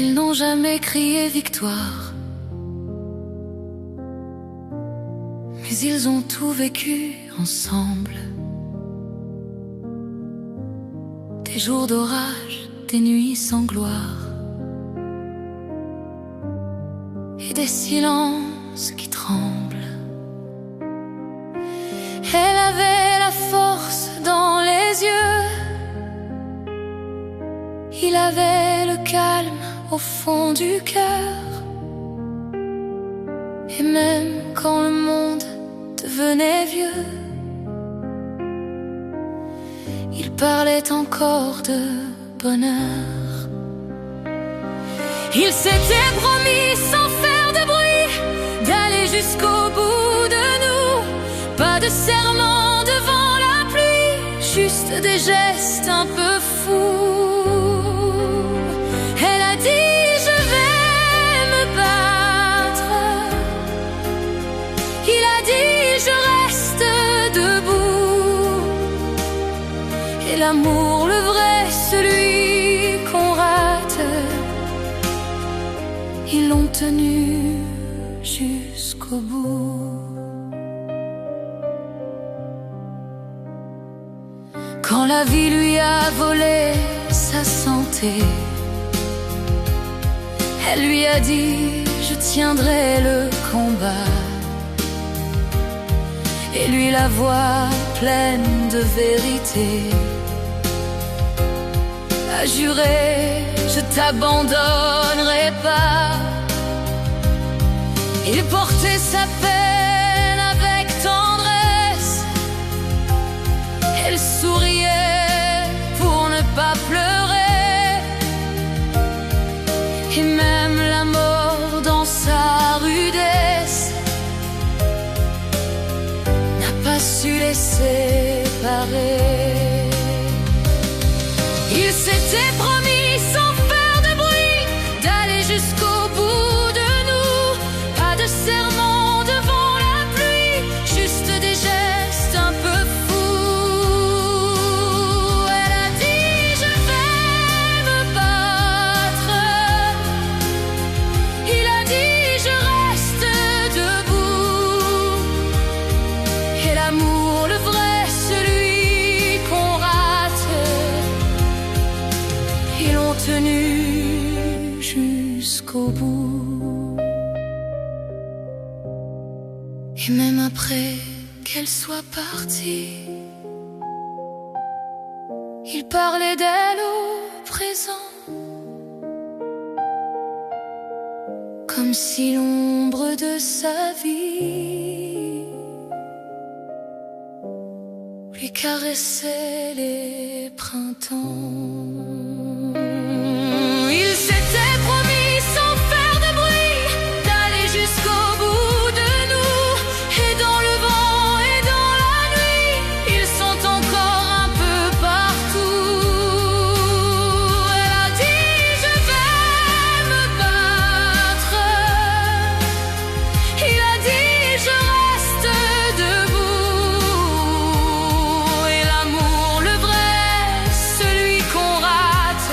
Ils n'ont jamais crié victoire, mais ils ont tout vécu ensemble. Des jours d'orage, des nuits sans gloire, et des silences qui tremblent. Elle avait la force dans les yeux, il avait le calme au fond du cœur. Et même quand le monde devenait vieux, il parlait encore de bonheur. Il s'était promis sans faire de bruit d'aller jusqu'au bout de nous. Pas de serment devant la pluie, juste des gestes un peu fous. Elle a dit je vais me battre, il a dit je reste debout. Et l'amour, le vrai, celui qu'on rate, ils l'ont tenu jusqu'au bout. Quand la vie lui a volé sa santé, elle lui a dit je tiendrai le combat. Et lui la voix pleine de vérité a juré je t'abandonnerai pas. Il portait sa peine avec tendresse, elle souriait pour ne pas pleurer. Et même la mort dans sa rudesse n'a pas su les séparer. Il s'était promis sans faire de bruit d'aller jusqu'au bout de nous. Pas de serment devant la pluie, juste des gestes un peu fous. Elle a dit je vais me battre, il a dit je reste debout. Et l'amour, le vrai, celui qu'on rate, ils l'ont tenu jusqu'au bout. Et même après qu'elle soit partie, il parlait d'elle au présent, comme si l'ombre de sa vie lui caressait les printemps. Il s'était promis sans faire de bruit d'aller jusqu'au bout de nous. Et dans le vent et dans la nuit, ils sont encore un peu partout. Elle a dit je vais me battre, il a dit je reste debout. Et l'amour, le vrai, celui qu'on rate,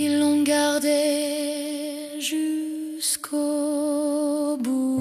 ils l'ont gardé jusqu'au bout.